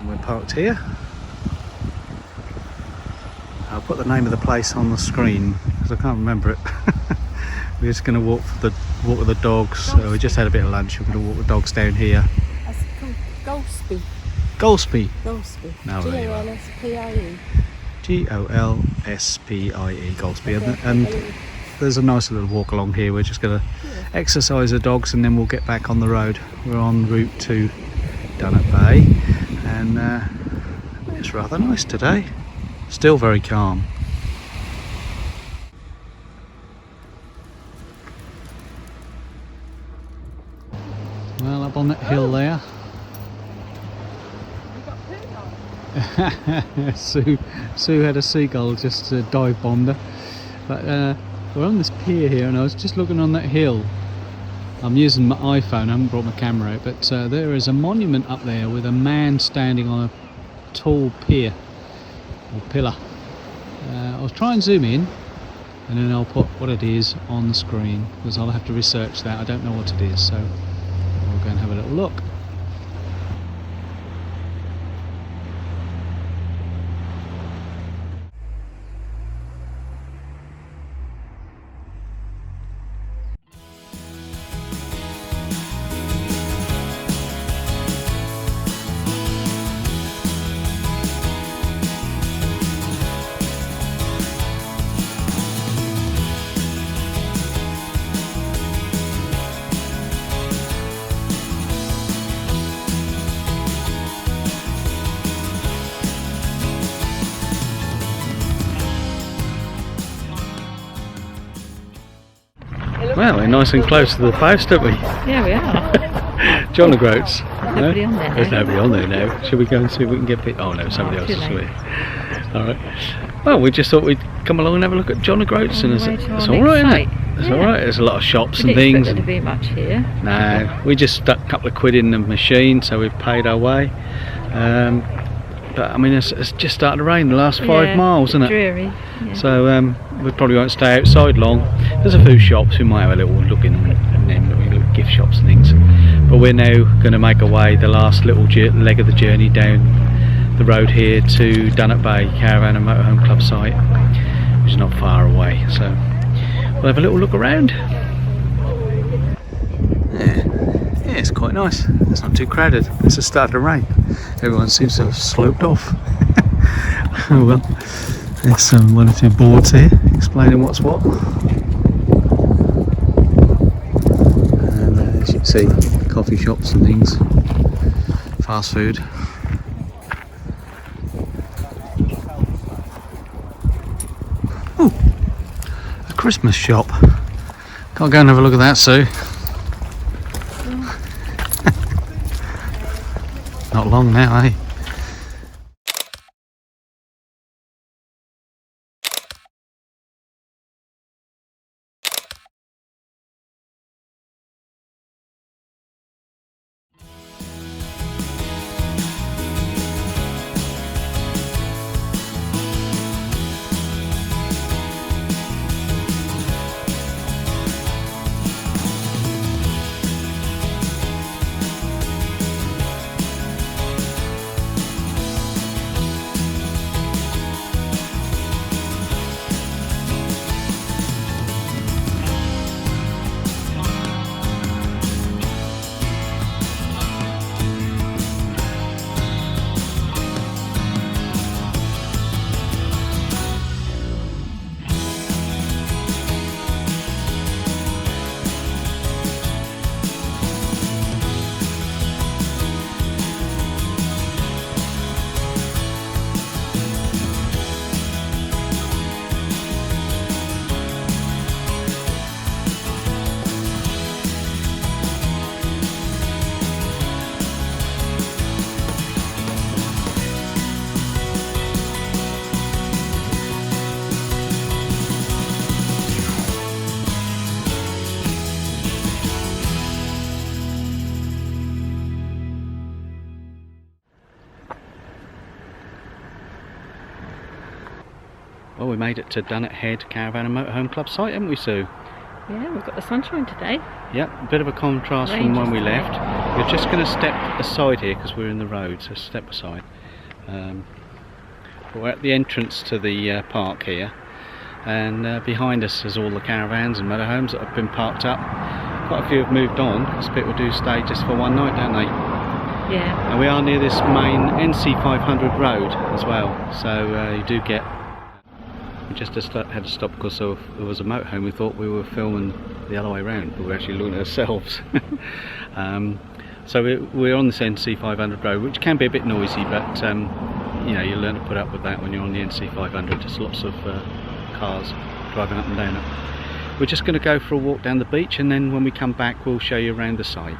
we're parked here. I'll put the name of the place on the screen because I can't remember it. We're just going to walk with the dogs. So we just had a bit of lunch. We're going to walk the dogs down here. That's called Golspie. Golspie. Golspie. No, Golspie. Golspie, Golspie. And there's a nice little walk along here. We're just going to exercise the dogs and then we'll get back on the road. We're en route to Dunnet Bay, and it's rather nice today. Still very calm. Well, up on that hill there. Sue had a seagull just dive bombed her. But we're on this pier here, and I was just looking on that hill. I'm using my iPhone, I haven't brought my camera out, but there is a monument up there with a man standing on a tall pier or pillar. I'll try and zoom in and then I'll put what it is on the screen because I'll have to research that. I don't know what it is, so we'll go and have a little look. Well, we're nice and close to the post, aren't we? Yeah, we are. John O Groats. Nobody on there. There's nobody on there now. Should we go and see if we can get bit? Oh no, somebody else is with. Alright. Well, we just thought we'd come along and have a look at John O Groats, and it's alright, isn't it? It's alright. There's a lot of shops and things. There to be much here. No, we just stuck a couple of quid in the machine, so we've paid our way. But I mean, it's just started to rain the last 5 miles, isn't it? Dreary. Yeah. So we probably won't stay outside long. There's a few shops, we might have a little look in and then little gift shops and things. But we're now going to make our way the last little leg of the journey down the road here to Dunnet Bay Caravan and Motorhome Club site, which is not far away. So we'll have a little look around. Yeah, it's quite nice. It's not too crowded. It's just started to rain. Everyone seems to have sloped off. Oh well. There's one or two boards here explaining what's what. And as you can see, coffee shops and things, fast food. Ooh, a Christmas shop. Can't go and have a look at that, Sue. Not long now, eh? Well, we made it to Dunnet Head Caravan and Motorhome Club site, haven't we, Sue? Yeah, we've got the sunshine today. Yep, a bit of a contrast from when we left. We're just going to step aside here because we're in the road, so step aside. We're at the entrance to the park here, and behind us is all the caravans and motorhomes that have been parked up. Quite a few have moved on because people do stay just for one night, don't they? Yeah. And we are near this main NC500 road as well, so you do get. We just had to stop because there was a motorhome. We thought we were filming the other way around, but we're actually looking at ourselves. So we're on this NC500 road, which can be a bit noisy, but you know, you learn to put up with that when you're on the NC500. There's lots of cars driving up and down it. We're just going to go for a walk down the beach, and then when we come back we'll show you around the site.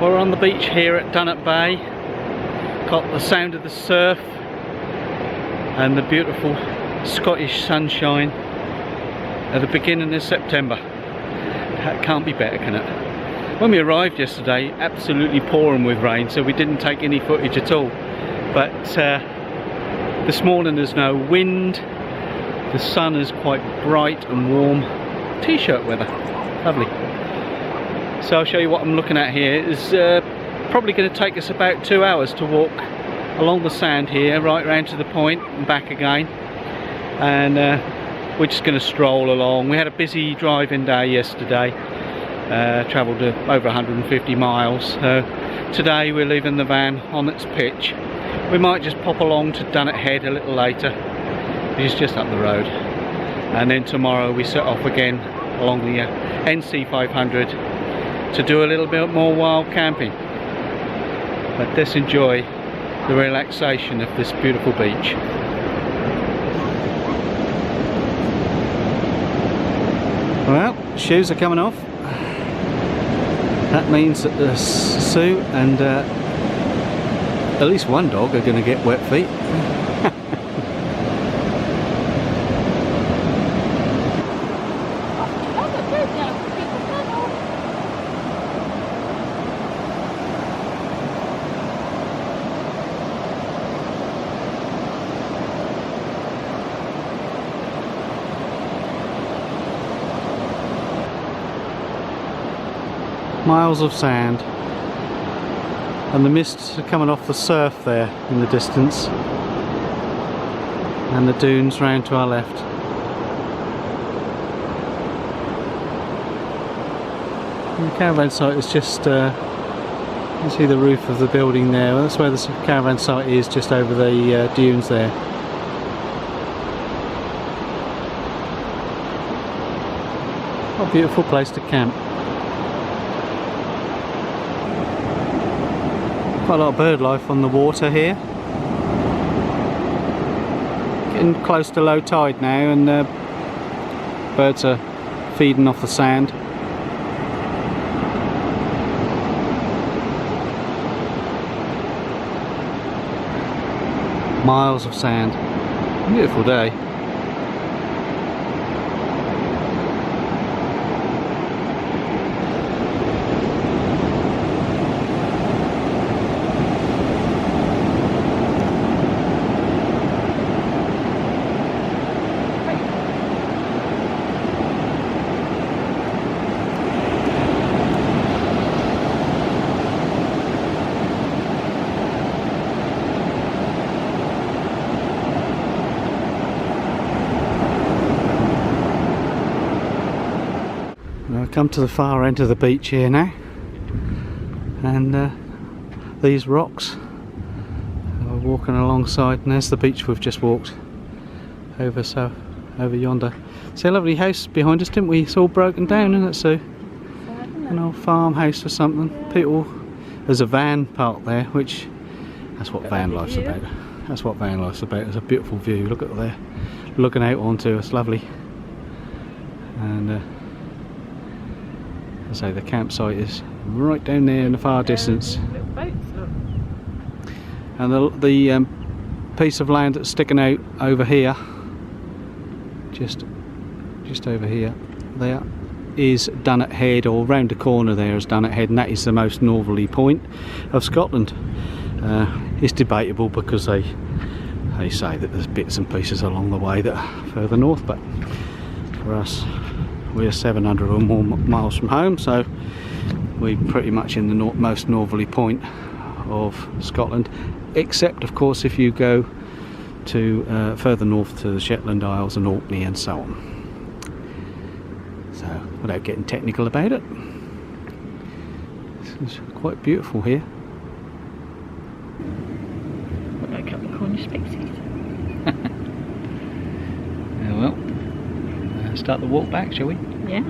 We're on the beach here at Dunnet Bay. Got the sound of the surf and the beautiful Scottish sunshine at the beginning of September. That can't be better, can it? When we arrived yesterday, absolutely pouring with rain, so we didn't take any footage at all. But this morning there's no wind, the sun is quite bright and warm. T-shirt weather, lovely. So I'll show you what I'm looking at here. It's probably going to take us about 2 hours to walk along the sand here, right round to the point and back again. And we're just going to stroll along. We had a busy driving day yesterday. Travelled over 150 miles. Today we're leaving the van on its pitch. We might just pop along to Dunnet Head a little later, which is just up the road. And then tomorrow we set off again along the NC500 to do a little bit more wild camping. But let's enjoy the relaxation of this beautiful beach. Well, shoes are coming off. That means that Sue and at least one dog are going to get wet feet. Miles of sand, and the mists are coming off the surf there in the distance, and the dunes round to our left. And the caravan site is just you see the roof of the building there. Well, that's where the caravan site is, just over the dunes there. What a beautiful place to camp. Quite a lot of bird life on the water here. Getting close to low tide now, and birds are feeding off the sand. Miles of sand. Beautiful day. Come to the far end of the beach here now, and these rocks are walking alongside, and there's the beach we've just walked over, so over yonder. See a lovely house behind us, didn't we? It's all broken down, isn't it, Sue? An old farmhouse or something. People, there's a van parked there, which that's what van life's about. That's what van life's about. It's a beautiful view. Look at there, looking out onto it's lovely. And so the campsite is right down there in the far distance, Little boats, look. and the piece of land that's sticking out over here, just over here, there is Dunnet Head, or round the corner there is Dunnet Head, and that is the most northerly point of Scotland. It's debatable because they They say that there's bits and pieces along the way that are further north, but for us, we're 700 or more miles from home, so we're pretty much in the most northerly point of Scotland, except of course if you go to further north to the Shetland Isles and Orkney and so on. So without getting technical about it, this is quite beautiful here. Like a couple of corner spaces. Yeah, well, start the walk back, shall we? Yeah.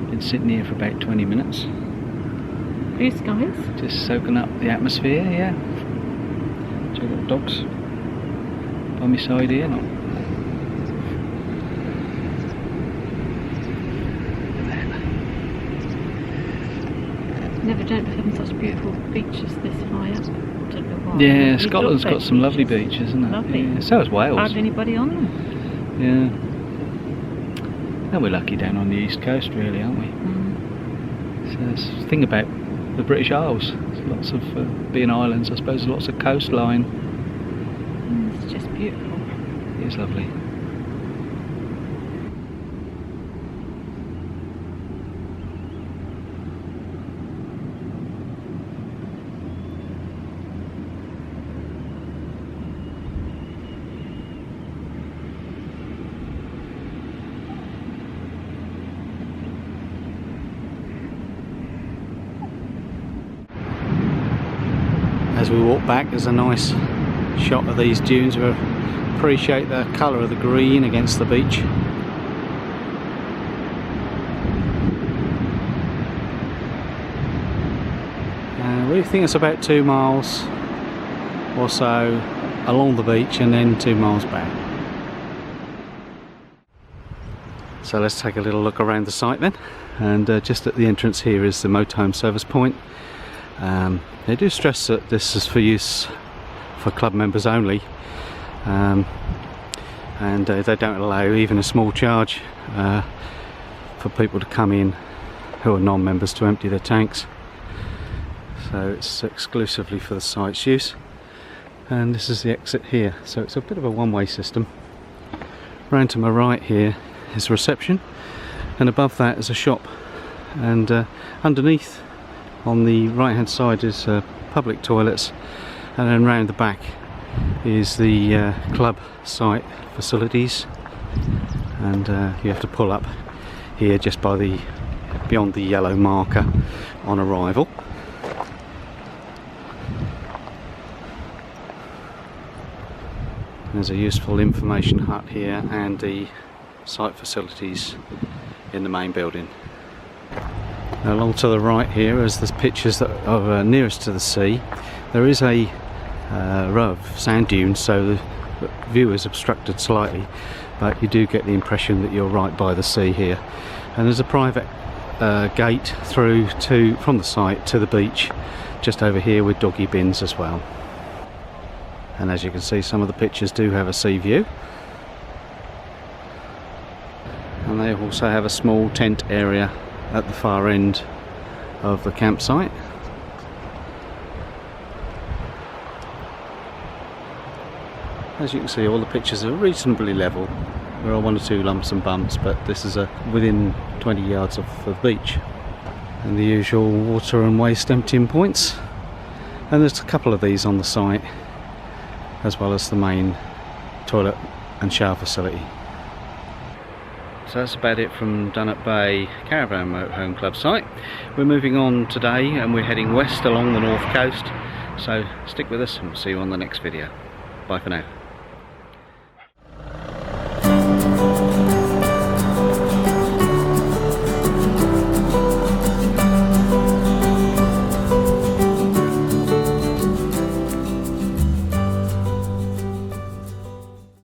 Been sitting here for about 20 minutes. Blue skies. Just soaking up the atmosphere, yeah. So I've got dogs by my side here. Never dreamt of having such beautiful beaches this high up. Don't know why. Yeah, We've Scotland's looked got at some lovely beaches. beaches, isn't it? Lovely. Yeah, so has Wales. Hardly anybody on them. Yeah. And we're lucky down on the east coast, really, aren't we? So that's the thing about the British Isles. There's lots of, being islands, I suppose, lots of coastline. It's just beautiful. It is lovely. As we walk back, there's a nice shot of these dunes. We appreciate the colour of the green against the beach. We think it's about 2 miles or so along the beach and then 2 miles back. So let's take a little look around the site then. And just at the entrance here is the Motorhome service point. They do stress that this is for use for club members only, and they don't allow even a small charge for people to come in who are non-members to empty their tanks. So it's exclusively for the site's use, and this is the exit here. So it's a bit of a one-way system. Round to my right here is reception, and above that is a shop, and underneath on the right hand side is public toilets, and then round the back is the club site facilities, and you have to pull up here just by the beyond the yellow marker on arrival. There's a useful information hut here and the site facilities in the main building. Along to the right here, as the pictures that are nearest to the sea, there is a row of sand dunes, so the view is obstructed slightly, but you do get the impression that you're right by the sea here. And there's a private gate through from the site to the beach just over here with doggy bins as well. And as you can see, some of the pictures do have a sea view, and they also have a small tent area at the far end of the campsite. As you can see, all the pictures are reasonably level. There are 1 or 2 lumps and bumps, but this is within 20 yards of the beach. And the usual water and waste emptying points. And there's a couple of these on the site, as well as the main toilet and shower facility. So that's about it from Dunnet Bay Caravan Motorhome Club site. We're moving on today and we're heading west along the north coast. So stick with us and we'll see you on the next video. Bye for now.